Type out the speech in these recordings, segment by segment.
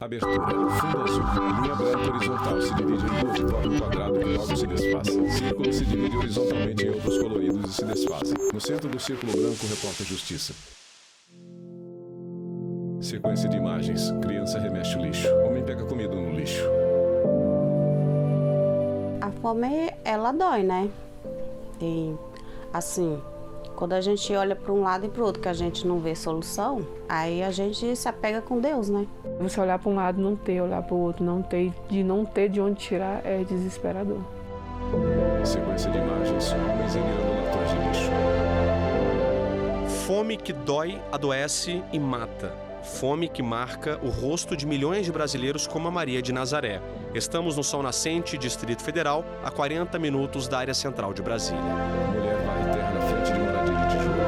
Abertura. Fundo azul. Linha branca horizontal se divide em duas e forma um quadrado que logo se desfaz. Círculo se divide horizontalmente em outros coloridos e se desfazem. No centro do círculo branco reporta justiça. Sequência de imagens. Criança remexe o lixo. Homem pega comida no lixo. A fome, ela dói, né? E, assim, quando a gente olha para um lado e para o outro, que a gente não vê solução, aí a gente se apega com Deus, né? Você olhar para um lado, não ter, olhar para o outro, não ter de onde tirar, é desesperador. Sequência de imagens. Homens revirando latões de lixo. Fome que dói, adoece e mata. Fome que marca o rosto de milhões de brasileiros como a Maria de Nazaré. Estamos no Sol Nascente, Distrito Federal, a 40 minutos da área central de Brasília. Mulher varre terra na frente de moradia de tijolo.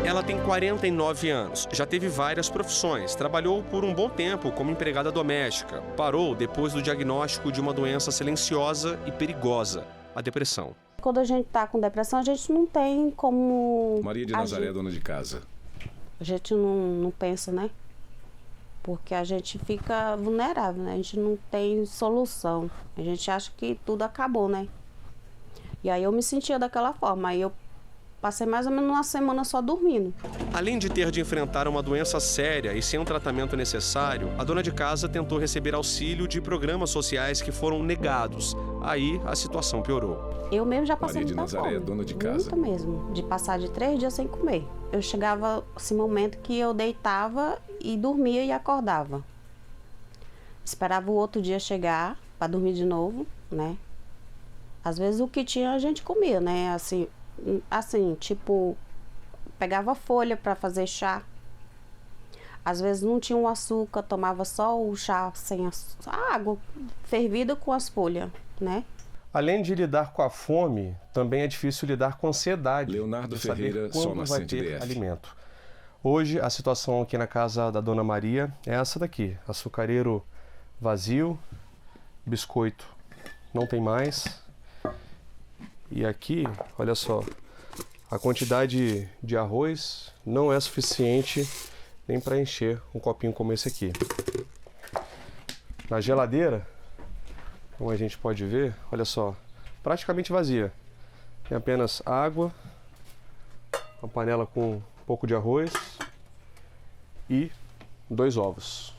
Ela tem 49 anos, já teve várias profissões, trabalhou por um bom tempo como empregada doméstica, parou depois do diagnóstico de uma doença silenciosa e perigosa, a depressão. Quando a gente tá com depressão, a gente não tem como Maria de Nazaré, dona de casa. A gente não pensa, né? Porque a gente fica vulnerável, né? A gente não tem solução. A gente acha que tudo acabou, né? E aí eu me sentia daquela forma. Aí eu passei mais ou menos uma semana só dormindo. Além de ter de enfrentar uma doença séria e sem um tratamento necessário, a dona de casa tentou receber auxílio de programas sociais que foram negados. Aí a situação piorou. Eu mesmo já passei Maria de muita Nazaré, fome. dona de casa. Muito mesmo. De passar de 3 dias sem comer. Eu chegava esse momento que eu deitava e dormia e acordava. Esperava o outro dia chegar para dormir de novo, né? Às vezes o que tinha a gente comia, né? Assim, tipo, pegava folha para fazer chá. Às vezes não tinha o açúcar, tomava só o chá sem a água fervida com as folhas, né? Além de lidar com a fome, também é difícil lidar com a ansiedade. Leonardo de saber Ferreira, Sol quando vai Nascente ter DF. alimento. Hoje, a situação aqui na casa da Dona Maria é essa daqui. Açucareiro vazio, biscoito não tem mais. E aqui, olha só, a quantidade de arroz não é suficiente nem para encher um copinho como esse aqui. Na geladeira, como a gente pode ver, olha só, praticamente vazia. Tem apenas água, uma panela com um pouco de arroz e 2 ovos.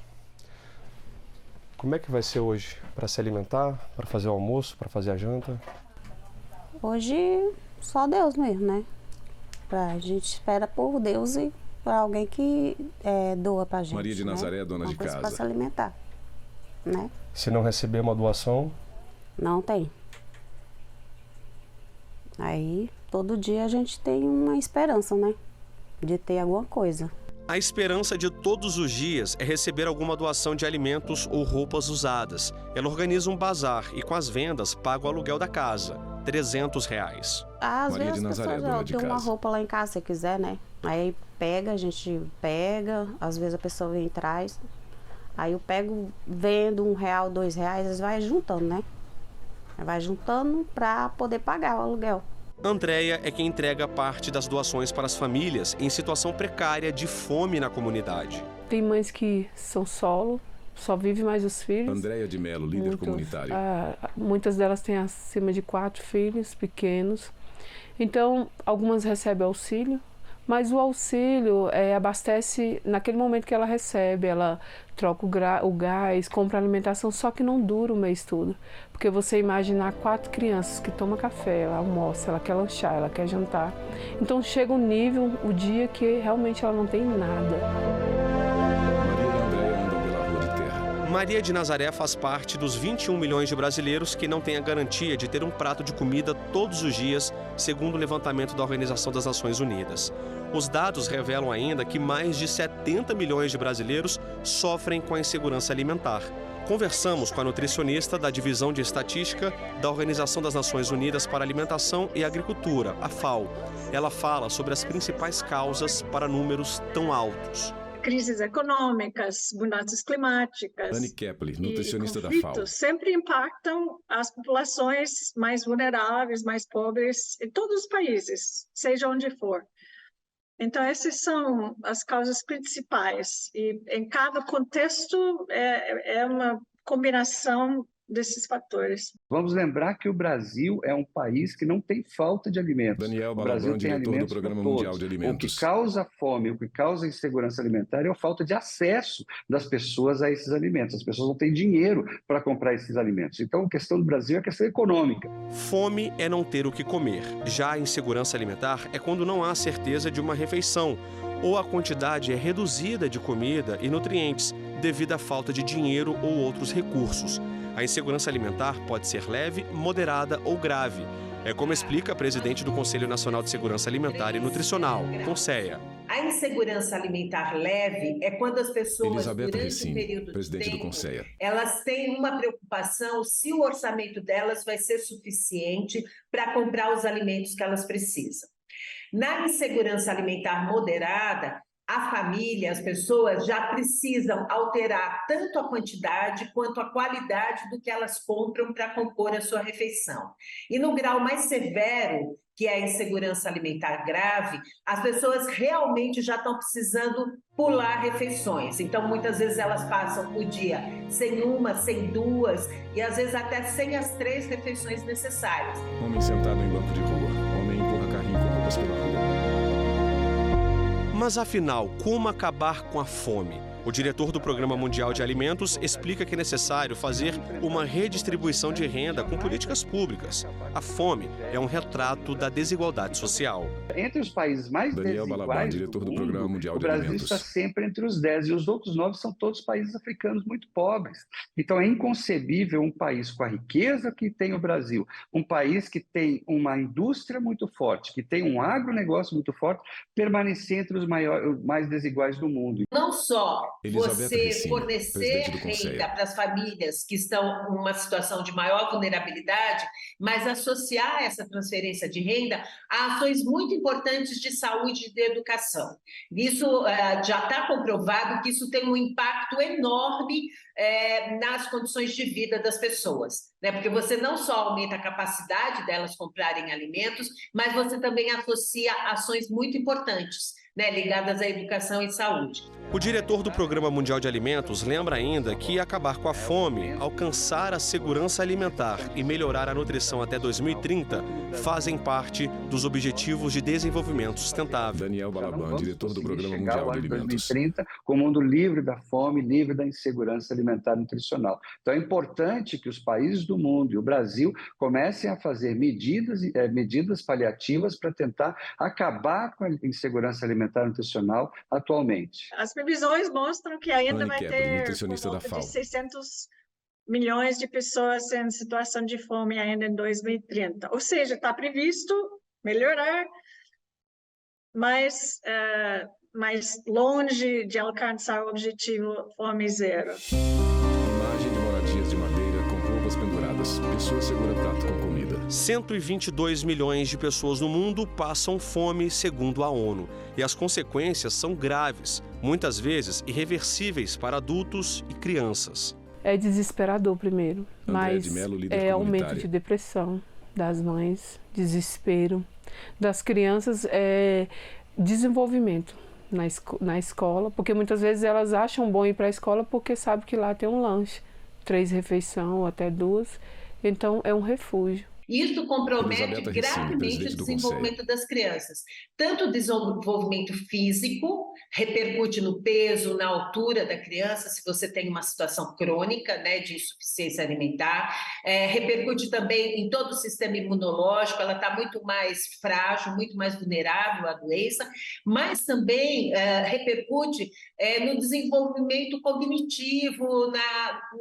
Como é que vai ser hoje? Para se alimentar, para fazer o almoço, para fazer a janta? Hoje, só Deus mesmo, né? A gente espera por Deus e por alguém que doa pra gente. Maria de Nazaré, né? dona de Uma coisa casa. pra se alimentar, né? Se não receber uma doação, Não tem. Aí, todo dia a gente tem uma esperança, né? De ter alguma coisa. A esperança de todos os dias é receber alguma doação de alimentos ou roupas usadas. Ela organiza um bazar e com as vendas paga o aluguel da casa, R$300. Às Maria de vezes as Nazaré, pessoas dona de tem uma casa. roupa lá em casa, se quiser, né? Aí a gente pega, às vezes a pessoa vem e traz. Aí eu pego, vendo R$1, R$2, às vezes vai juntando, né? Vai juntando pra poder pagar o aluguel. Andréia é quem entrega parte das doações para as famílias em situação precária de fome na comunidade. Tem mães que são solo, só vivem mais os filhos. Andréia de Melo, líder comunitário. Muitas delas têm acima de 4 filhos pequenos. Então, algumas recebem auxílio, mas o auxílio abastece naquele momento que ela recebe. Ela troca o gás, compra alimentação, só que não dura o mês todo. Porque você imaginar 4 crianças que tomam café, ela almoça, ela quer lanchar, ela quer jantar. Então chega um nível, o dia que realmente ela não tem nada. Maria e Andréia andam pela rua de terra. Maria de Nazaré faz parte dos 21 milhões de brasileiros que não têm a garantia de ter um prato de comida todos os dias, segundo o levantamento da Organização das Nações Unidas. Os dados revelam ainda que mais de 70 milhões de brasileiros sofrem com a insegurança alimentar. Conversamos com a nutricionista da Divisão de Estatística da Organização das Nações Unidas para a Alimentação e Agricultura, a FAO. Ela fala sobre as principais causas para números tão altos. Crises econômicas, mudanças climáticas. Anne Kepler, nutricionista da conflitos FAO. sempre impactam as populações mais vulneráveis, mais pobres, em todos os países, seja onde for. Então, essas são as causas principais. E em cada contexto é uma combinação desses fatores. Vamos lembrar que o Brasil é um país que não tem falta de alimentos. Daniel O Brasil Balaban, tem diretor do alimentos Programa para Mundial todos. de O que Alimentos. causa fome, o que causa insegurança alimentar é a falta de acesso das pessoas a esses alimentos. As pessoas não têm dinheiro para comprar esses alimentos. Então, a questão do Brasil é a questão econômica. Fome é não ter o que comer. Já a insegurança alimentar é quando não há certeza de uma refeição ou a quantidade é reduzida de comida e nutrientes devido à falta de dinheiro ou outros recursos. A insegurança alimentar pode ser leve, moderada ou grave. É como explica a presidente do Conselho Nacional de Segurança Alimentar e Nutricional, CONSEA. A insegurança alimentar leve é quando as pessoas, Elizabeth durante Recine, um período de presidente do tempo, CONSEA. elas têm uma preocupação se o orçamento delas vai ser suficiente para comprar os alimentos que elas precisam. Na insegurança alimentar moderada, a família, as pessoas já precisam alterar tanto a quantidade quanto a qualidade do que elas compram para compor a sua refeição. E no grau mais severo, que é a insegurança alimentar grave, as pessoas realmente já estão precisando pular refeições. Então, muitas vezes elas passam o dia sem uma, sem duas e às vezes até sem as 3 refeições necessárias. Homem sentado em banco de rua. Homem empurra carrinho com roupas pela rua. Mas afinal, como acabar com a fome? O diretor do Programa Mundial de Alimentos explica que é necessário fazer uma redistribuição de renda com políticas públicas. A fome é um retrato da desigualdade social. Entre os países mais Daniel Balaban, desiguais diretor do mundo, Programa Mundial o de Brasil Alimentos. está sempre entre os 10 e os outros 9 são todos países africanos muito pobres. Então é inconcebível um país com a riqueza que tem o Brasil, um país que tem uma indústria muito forte, que tem um agronegócio muito forte, permanecer entre os mais desiguais do mundo. Não só Elizabeth você Recine, fornecer presidente do CONSEA. renda para as famílias que estão em uma situação de maior vulnerabilidade, mas associar essa transferência de renda a ações muito importantes de saúde e de educação. Isso já está comprovado que isso tem um impacto enorme nas condições de vida das pessoas, né? Porque você não só aumenta a capacidade delas comprarem alimentos, mas você também associa ações muito importantes, né, ligadas à educação e saúde. O diretor do Programa Mundial de Alimentos lembra ainda que acabar com a fome, alcançar a segurança alimentar e melhorar a nutrição até 2030 fazem parte dos Objetivos de Desenvolvimento Sustentável. Daniel Balaban, diretor do Programa chegar Mundial ao de ano Alimentos. 2030 com o mundo livre da fome, livre da insegurança alimentar e nutricional. Então é importante que os países do mundo e o Brasil comecem a fazer medidas paliativas para tentar acabar com a insegurança alimentar e nutricional atualmente. As previsões mostram que ainda Anne vai Kepler, ter nutricionista por da volta FAO. de 600 milhões de pessoas em situação de fome ainda em 2030. Ou seja, está previsto melhorar, mas mais longe de alcançar o objetivo fome zero. Imagem de moradias de madeira com roupas penduradas. Pessoa segura prato com comida. 122 milhões de pessoas no mundo passam fome, segundo a ONU. E as consequências são graves, muitas vezes irreversíveis para adultos e crianças. É desesperador primeiro, André mas de Mello, líder é aumento comunitário. de depressão das mães, desespero das crianças, desenvolvimento na escola, porque muitas vezes elas acham bom ir para a escola porque sabem que lá tem um lanche, 3 refeições ou até 2, então é um refúgio. Isso compromete Elizabeth Recine, gravemente presidente o do desenvolvimento das crianças. Tanto o desenvolvimento físico, repercute no peso, na altura da criança, se você tem uma situação crônica, né, de insuficiência alimentar, repercute também em todo o sistema imunológico, ela está muito mais frágil, muito mais vulnerável à doença, mas também repercute no desenvolvimento cognitivo,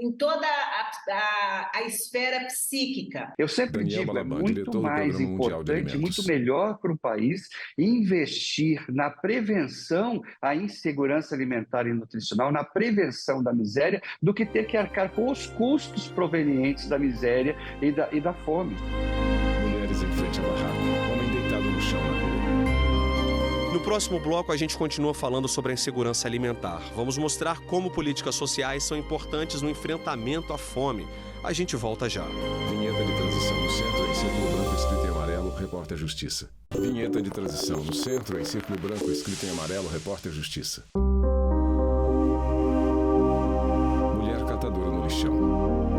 em toda a esfera psíquica. Eu sempre Daniel digo, Balaban, é muito diretor do mais Programa Mundial de importante, Alimentos. muito melhor para o país investir na prevenção à insegurança alimentar e nutricional, na prevenção da miséria, do que ter que arcar com os custos provenientes da miséria e da fome. Mulheres em frente a barraco. Homem deitado no chão na rua. No próximo bloco, a gente continua falando sobre a insegurança alimentar. Vamos mostrar como políticas sociais são importantes no enfrentamento à fome. A gente volta já. Vinheta de transição no centro, em círculo branco escrito em amarelo, amarelo, repórter Justiça. Vinheta de transição. No centro, em círculo branco escrito em amarelo, repórter Justiça. Mulher catadora no lixão.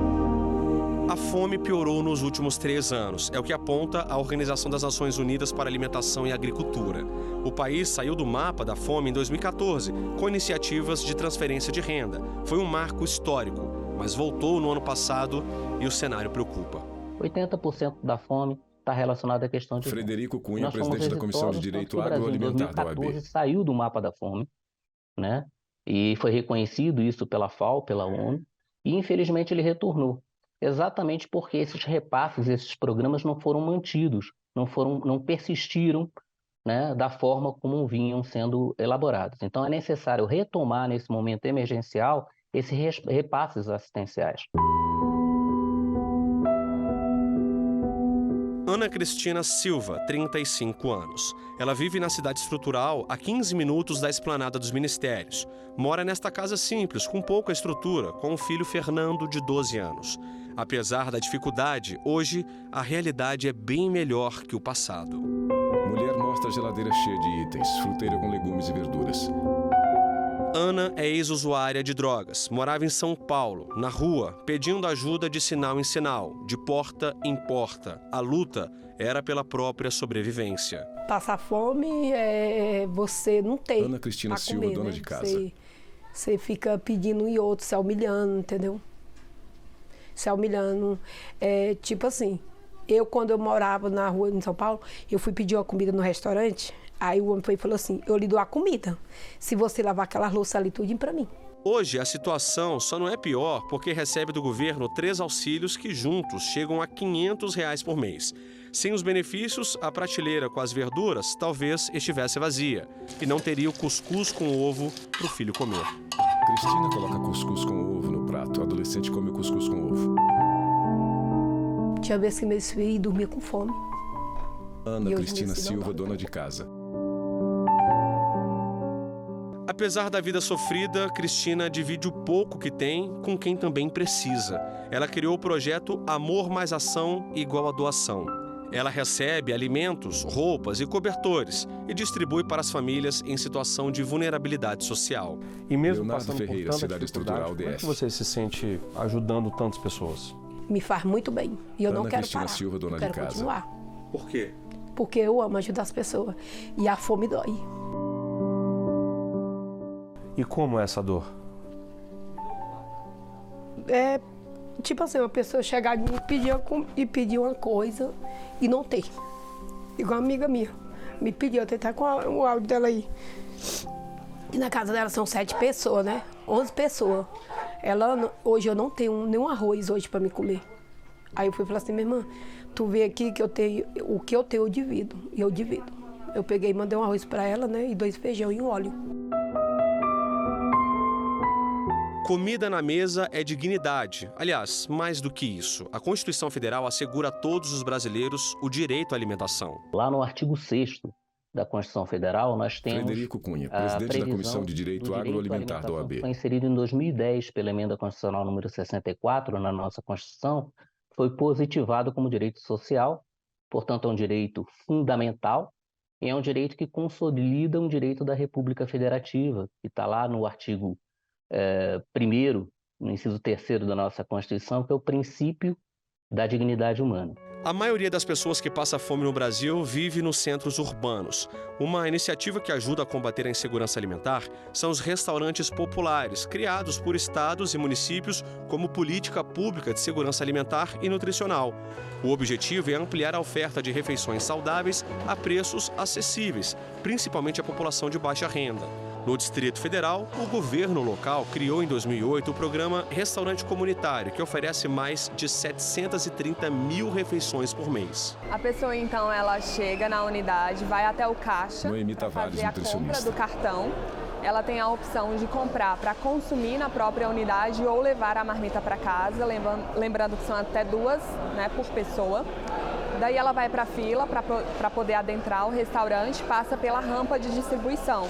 A fome piorou nos últimos 3 anos. É o que aponta a Organização das Nações Unidas para a Alimentação e Agricultura. O país saiu do mapa da fome em 2014, com iniciativas de transferência de renda. Foi um marco histórico, mas voltou no ano passado e o cenário preocupa. 80% da fome está relacionada à questão de Frederico Cunha, presidente da Comissão de Direito Agroalimentar da OAB. O Brasil, em 2014, saiu do mapa da fome, né? E foi reconhecido isso pela FAO, pela ONU, e infelizmente ele retornou. Exatamente porque esses repasses, esses programas não foram mantidos, não persistiram, né, da forma como vinham sendo elaborados. Então é necessário retomar nesse momento emergencial esses repasses assistenciais. Ana Cristina Silva, 35 anos. Ela vive na cidade estrutural, a 15 minutos da esplanada dos ministérios. Mora nesta casa simples, com pouca estrutura, com o filho Fernando, de 12 anos. Apesar da dificuldade, hoje a realidade é bem melhor que o passado. Mulher mostra a geladeira cheia de itens, fruteira com legumes e verduras. Ana é ex-usuária de drogas. Morava em São Paulo, na rua, pedindo ajuda de sinal em sinal, de porta em porta. A luta era pela própria sobrevivência. Passar fome é você não ter. Ana Cristina Silva, comer, dona né? de casa. Você fica pedindo e outro, se humilhando, entendeu? Se humilhando. Tipo assim, quando eu morava na rua em São Paulo, eu fui pedir uma comida no restaurante. Aí o homem foi e falou assim, eu lhe dou a comida, se você lavar aquela louça ali tudinho pra mim. Hoje a situação só não é pior porque recebe do governo 3 auxílios que juntos chegam a R$500 por mês. Sem os benefícios, a prateleira com as verduras talvez estivesse vazia e não teria o cuscuz com ovo pro filho comer. Cristina coloca cuscuz com ovo no prato. O adolescente come o cuscuz com ovo. Tinha vezes que meus filhos dormiam com fome. Ana Cristina Silva, dona de casa. Apesar da vida sofrida, Cristina divide o pouco que tem com quem também precisa. Ela criou o projeto Amor Mais Ação igual a Doação. Ela recebe alimentos, roupas e cobertores e distribui para as famílias em situação de vulnerabilidade social. E mesmo Leonardo passando Ferreira, por tanta cidade estrutural, dificuldade, como é DS. que você se sente ajudando tantas pessoas? Me faz muito bem. E eu não Ana quero Cristina parar. Silva, dona eu de quero casa. continuar. Por quê? Porque eu amo ajudar as pessoas. E a fome dói. E como é essa dor? Tipo assim, uma pessoa chegar e pedir uma coisa e não ter. Igual uma amiga minha. Me pediu, eu tenho até com o áudio dela aí. E na casa dela são 7 pessoas, né? 11 pessoas. Hoje eu não tenho nenhum arroz hoje para me comer. Aí eu fui e falei assim, minha irmã, tu vê aqui que eu tenho, o que eu tenho eu divido. E eu divido. Eu peguei e mandei um arroz para ela, né? E 2 feijão e um óleo. Comida na mesa é dignidade. Aliás, mais do que isso, a Constituição Federal assegura a todos os brasileiros o direito à alimentação. Lá no artigo 6º da Constituição Federal, nós temos Frederico Cunha, presidente da Comissão de Direito Agroalimentar da OAB. Foi inserido em 2010 pela Emenda Constitucional número 64 na nossa Constituição, foi positivado como direito social, portanto é um direito fundamental e é um direito que consolida um direito da República Federativa, que está lá no artigo 1º, no inciso 3º da nossa Constituição, que é o princípio da dignidade humana. A maioria das pessoas que passa fome no Brasil vive nos centros urbanos. Uma iniciativa que ajuda a combater a insegurança alimentar são os restaurantes populares, criados por estados e municípios como política pública de segurança alimentar e nutricional. O objetivo é ampliar a oferta de refeições saudáveis a preços acessíveis, principalmente à população de baixa renda. No Distrito Federal, o governo local criou em 2008 o programa Restaurante Comunitário, que oferece mais de 730 mil refeições por mês. A pessoa, então, ela chega na unidade, vai até o caixa, para fazer a compra do cartão. Ela tem a opção de comprar para consumir na própria unidade ou levar a marmita para casa, lembrando que são até 2, né, por pessoa. Daí ela vai para a fila para poder adentrar o restaurante, passa pela rampa de distribuição.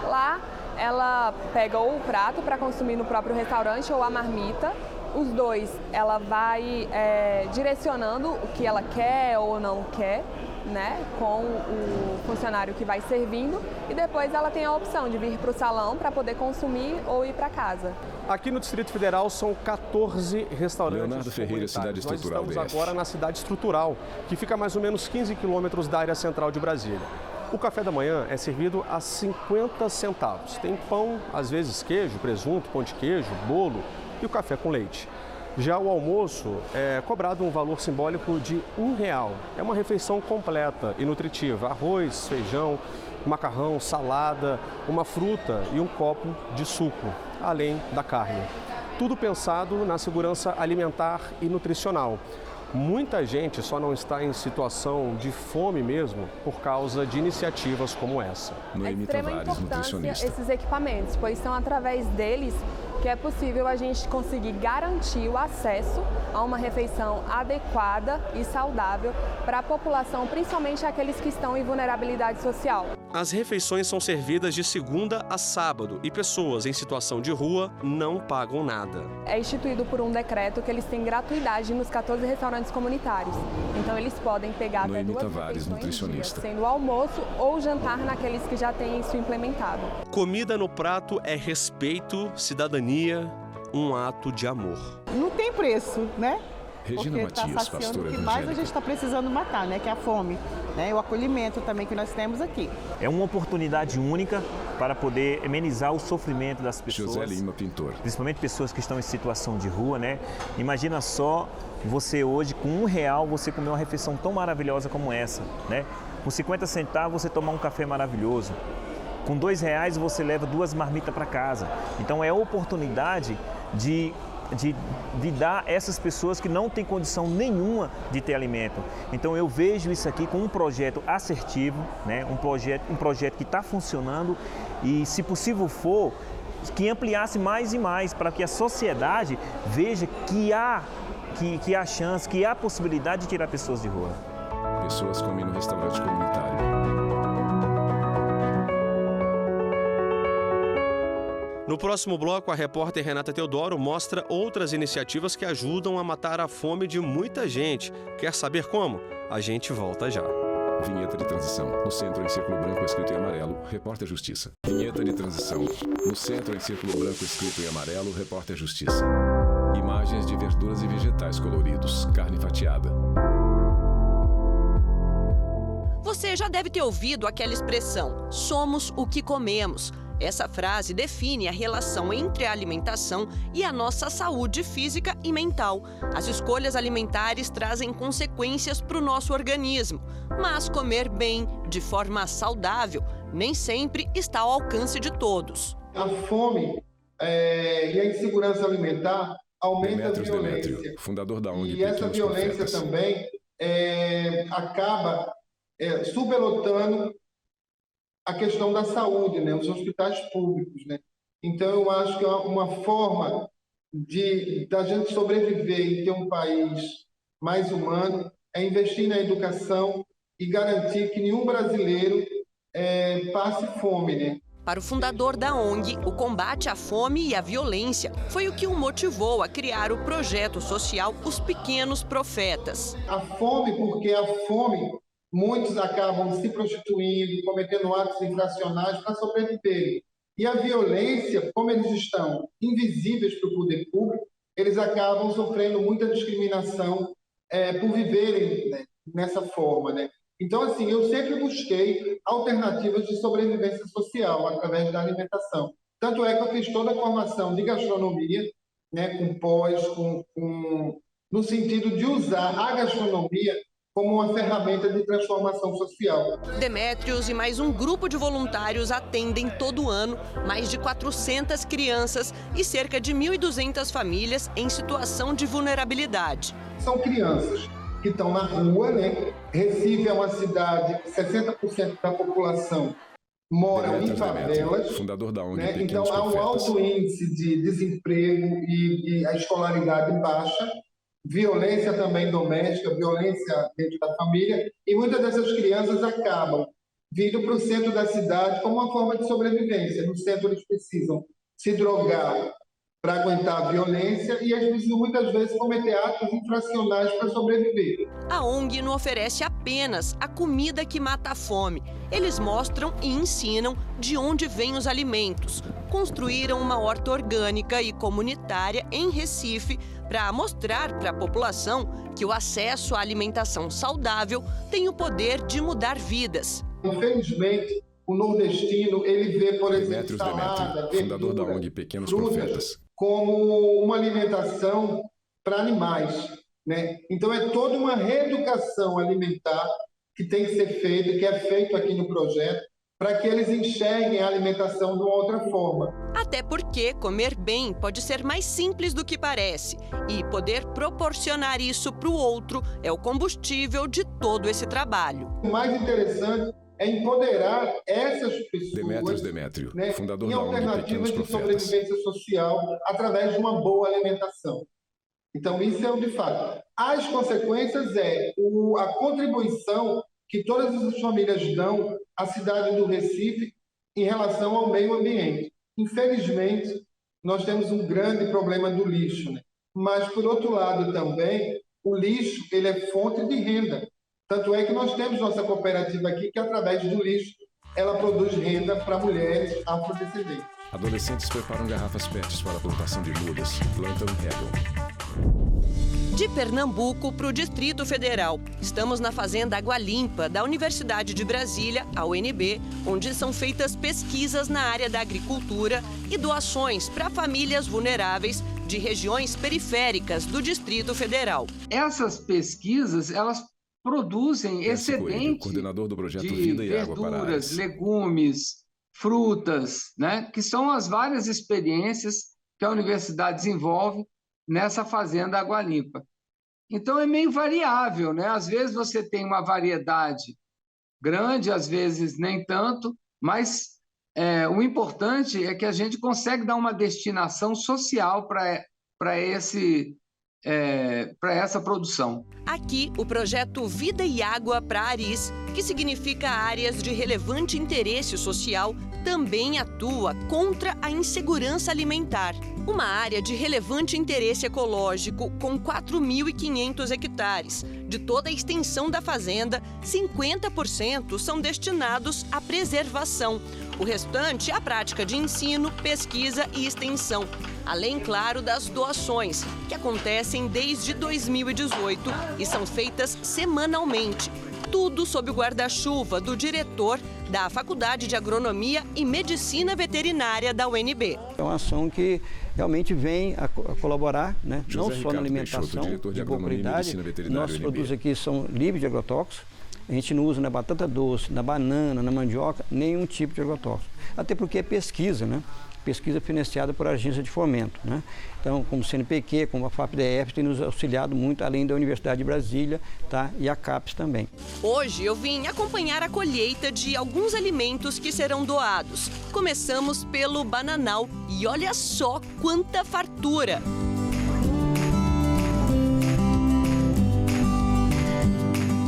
Lá, ela pega ou o prato para consumir no próprio restaurante ou a marmita os dois, ela vai direcionando o que ela quer ou não quer, né, com o funcionário que vai servindo, e depois ela tem a opção de vir para o salão para poder consumir ou ir para casa. Aqui no Distrito Federal são 14 restaurantes. Leonardo Ferreira, Cidade Estrutural. Nós estamos agora na Cidade Estrutural, que fica a mais ou menos 15 quilômetros da área central de Brasília. O café da manhã é servido a 50 centavos. Tem pão, às vezes queijo, presunto, pão de queijo, bolo e o café com leite. Já o almoço é cobrado um valor simbólico de R$1. É uma refeição completa e nutritiva. Arroz, feijão, macarrão, salada, uma fruta e um copo de suco, além da carne. Tudo pensado na segurança alimentar e nutricional. Muita gente só não está em situação de fome mesmo por causa de iniciativas como essa. Noemi Tavares, nutricionista. Esses equipamentos, pois são através deles que é possível a gente conseguir garantir o acesso a uma refeição adequada e saudável para a população, principalmente aqueles que estão em vulnerabilidade social. As refeições são servidas de segunda a sábado e pessoas em situação de rua não pagam nada. É instituído por um decreto que eles têm gratuidade nos 14 restaurantes comunitários. Então eles podem pegar Noemi até 2 Tavares, nutricionista. sendo o almoço ou jantar naqueles que já têm isso implementado. Comida no prato é respeito, cidadania, um ato de amor. Não tem preço, né? Regina Porque Matias, tá saciando pastora o que mais a evangélica. gente está precisando matar, né? Que é a fome, né? E o acolhimento também que nós temos aqui. É uma oportunidade única para poder amenizar o sofrimento das pessoas. José Lima, pintor. Principalmente pessoas que estão em situação de rua, né? Imagina só você hoje, com R$1, você comer uma refeição tão maravilhosa como essa, né? Com 50 centavos você tomar um café maravilhoso. Com R$2 você leva 2 marmitas para casa. Então é a oportunidade de dar a essas pessoas que não têm condição nenhuma de ter alimento. Então eu vejo isso aqui como um projeto assertivo, né? um projeto que está funcionando e, se possível for, que ampliasse mais e mais para que a sociedade veja que há chance, que há possibilidade de tirar pessoas de rua. Pessoas comem no restaurante comunitário. No próximo bloco, a repórter Renata Teodoro mostra outras iniciativas que ajudam a matar a fome de muita gente. Quer saber como? A gente volta já. Vinheta de transição. No centro, em círculo branco escrito em amarelo, repórter Justiça. Vinheta de transição. No centro, em círculo branco escrito em amarelo, repórter Justiça. Imagens de verduras e vegetais coloridos. Carne fatiada. Você já deve ter ouvido aquela expressão, somos o que comemos. Essa frase define a relação entre a alimentação e a nossa saúde física e mental. As escolhas alimentares trazem consequências para o nosso organismo, mas comer bem, de forma saudável, nem sempre está ao alcance de todos. A fome e a insegurança alimentar aumenta a violência. Demétrio, fundador da ONG E essa violência Profetas. também acaba superlotando a questão da saúde, né? Os hospitais públicos, né? Então, eu acho que uma forma da gente sobreviver e ter um país mais humano é investir na educação e garantir que nenhum brasileiro passe fome, né? Para o fundador da ONG, o combate à fome e à violência foi o que o motivou a criar o projeto social Os Pequenos Profetas. A fome, porque a fome, muitos acabam se prostituindo, cometendo atos infracionais para sobreviverem. E a violência, como eles estão invisíveis para o poder público, eles acabam sofrendo muita discriminação por viverem, né, nessa forma, né? Então, assim, eu sempre busquei alternativas de sobrevivência social através da alimentação. Tanto é que eu fiz toda a formação de gastronomia, né, com pós, no sentido de usar a gastronomia como uma ferramenta de transformação social. Demétrios e mais um grupo de voluntários atendem todo ano mais de 400 crianças e cerca de 1.200 famílias em situação de vulnerabilidade. São crianças que estão na rua, né? Recife é uma cidade que 60% da população moram em favelas, fundador da ONG, né? Então há um alto índice de desemprego e a escolaridade baixa, violência também doméstica, violência dentro da família, e muitas dessas crianças acabam vindo para o centro da cidade como uma forma de sobrevivência. No centro eles precisam se drogar para aguentar a violência e eles precisam muitas vezes cometer atos infracionais para sobreviver. A ONG não oferece apenas a comida que mata a fome. Eles mostram e ensinam de onde vêm os alimentos. Construíram uma horta orgânica e comunitária em Recife para mostrar para a população que o acesso à alimentação saudável tem o poder de mudar vidas. Infelizmente, o nordestino, ele vê, por exemplo, salada, fundador da ONG Pequenos Profetas, como uma alimentação para animais, né? Então é toda uma reeducação alimentar que tem que ser feita, que é feito aqui no projeto, para que eles enxerguem a alimentação de uma outra forma. Até porque comer bem pode ser mais simples do que parece. E poder proporcionar isso para o outro é o combustível de todo esse trabalho. O mais interessante é empoderar essas pessoas, Demétrio, né, fundador em da ONG alternativas Pequenos de Profetas. sobrevivência social através de uma boa alimentação. Então, isso é um de fato. As consequências a contribuição que todas as famílias dão à cidade do Recife em relação ao meio ambiente. Infelizmente, nós temos um grande problema do lixo, né? Mas, por outro lado, também, o lixo ele é fonte de renda. Tanto é que nós temos nossa cooperativa aqui, que através do lixo, ela produz renda para mulheres afrodescendentes. Adolescentes preparam garrafas PETs para a plantação de mudas, plantam e regam. De Pernambuco para o Distrito Federal. Estamos na Fazenda Água Limpa, da Universidade de Brasília, a UNB, onde são feitas pesquisas na área da agricultura e doações para famílias vulneráveis de regiões periféricas do Distrito Federal. Essas pesquisas, elas produzem excedentes coordenador do projeto de Vida e Água para verduras, legumes, frutas, né, que são as várias experiências que a universidade desenvolve nessa fazenda Água Limpa. Então é meio variável, né? Às vezes você tem uma variedade grande, às vezes nem tanto, mas o importante é que a gente consegue dar uma destinação social para essa produção. Aqui, o projeto Vida e Água para Aris, que significa áreas de relevante interesse social, também atua contra a insegurança alimentar. Uma área de relevante interesse ecológico com 4.500 hectares. De toda a extensão da fazenda, 50% são destinados à preservação. O restante à prática de ensino, pesquisa e extensão. Além, claro, das doações, que acontecem desde 2018 e são feitas semanalmente. Tudo sob o guarda-chuva do diretor da Faculdade de Agronomia e Medicina Veterinária da UNB. É uma ação que realmente vem a colaborar, né? Não só na alimentação de boa qualidade. Nossos produtos aqui são livres de agrotóxicos. A gente não usa na batata doce, na banana, na mandioca, nenhum tipo de agrotóxico. Até porque é pesquisa, né? Pesquisa financiada por agência de fomento, né? Então, como o CNPq, como a FAPDF, tem nos auxiliado muito, além da Universidade de Brasília, tá? E a CAPES também. Hoje eu vim acompanhar a colheita de alguns alimentos que serão doados. Começamos pelo bananal e olha só quanta fartura!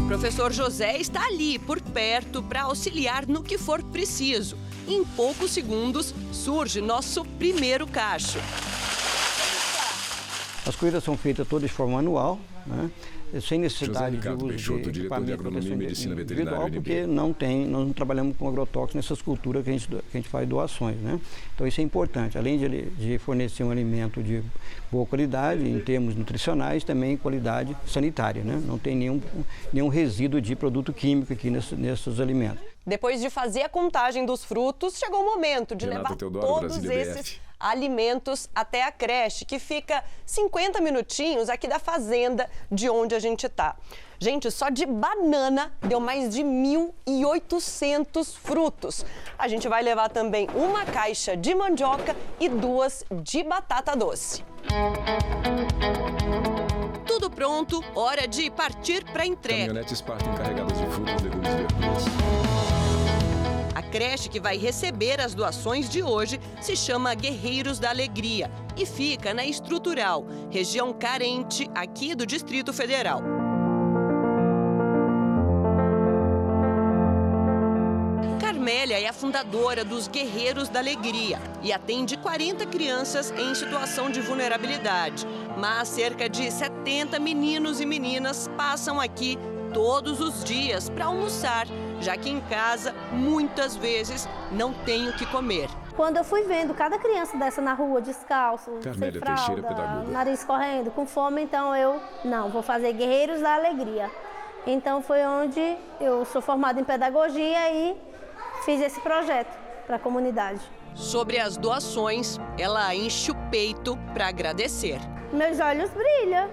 O professor José está ali, por perto, para auxiliar no que for preciso. Em poucos segundos, surge nosso primeiro cacho. As colheitas são feitas todas de forma manual, né? Sem necessidade de uso de diretor de Agronomia e Medicina Veterinária, porque nós não trabalhamos com agrotóxicos nessas culturas que a gente faz doações, né? Então isso é importante, além de fornecer um alimento de boa qualidade em termos nutricionais, também qualidade sanitária, né? Não tem nenhum resíduo de produto químico aqui nesses alimentos. Depois de fazer a contagem dos frutos, chegou o momento de levar todos esses alimentos até a creche, que fica 50 minutinhos aqui da fazenda de onde a gente está. Gente, só de banana deu mais de 1.800 frutos. A gente vai levar também uma caixa de mandioca e 2 de batata doce. Tudo pronto, hora de partir para a entrega. Caminhonetes partem carregadas de frutas, legumes e verduras. A creche que vai receber as doações de hoje se chama Guerreiros da Alegria e fica na Estrutural, região carente aqui do Distrito Federal. Célia é a fundadora dos Guerreiros da Alegria e atende 40 crianças em situação de vulnerabilidade. Mas cerca de 70 meninos e meninas passam aqui todos os dias para almoçar, já que em casa, muitas vezes, não tem o que comer. Quando eu fui vendo cada criança dessa na rua, descalço, sem fralda, nariz correndo, com fome, então vou fazer Guerreiros da Alegria. Então foi onde eu sou formada em pedagogia e fiz esse projeto para a comunidade. Sobre as doações, ela enche o peito para agradecer. Meus olhos brilham,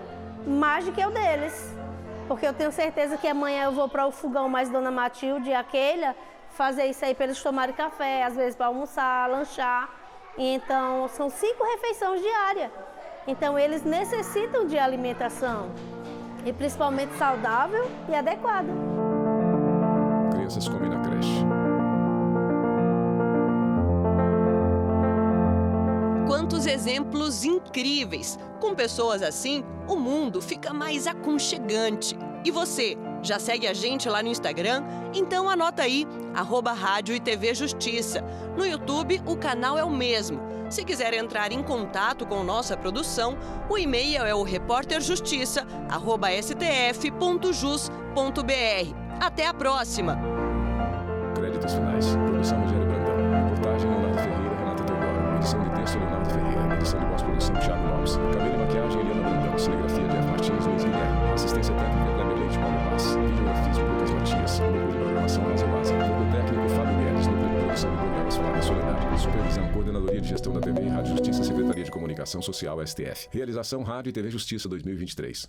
mais do que o deles. Porque eu tenho certeza que amanhã eu vou para o fogão mais Dona Matilde e aquela fazer isso aí para eles tomarem café, às vezes para almoçar, lanchar. E então são 5 refeições diárias. Então eles necessitam de alimentação. E principalmente saudável e adequada. Crianças comem na creche. Quantos exemplos incríveis! Com pessoas assim, o mundo fica mais aconchegante. E você, já segue a gente lá no Instagram? Então anota aí, @Rádio e TV Justiça. No YouTube, o canal é o mesmo. Se quiser entrar em contato com nossa produção, o e-mail é o reporterjustiça@stf.jus.br. Até a próxima! Créditos finais. Produção Rogério Brandão. Reportagem Leonardo Ferreira, Renata Teodoro. Edição de texto Leonardo Ferreira. Edição de pós-produção Thiago Lopes. Cabelo e maquiagem Eliana Brandão. Cinegrafia Jeff Martins, Luiz Guilherme. Assistência técnica Kleber Leite, Paulo Paz. Videografismo Lucas Matias. Núcleo de programação Rosa Vaza. Núcleo técnico Fábio Guedes. Núcleo de produção e programas Flávia Soledade. Supervisão, Coordenadoria de Gestão da TV e Rádio Justiça, Secretaria de Comunicação Social, STF. Realização Rádio e TV Justiça 2023.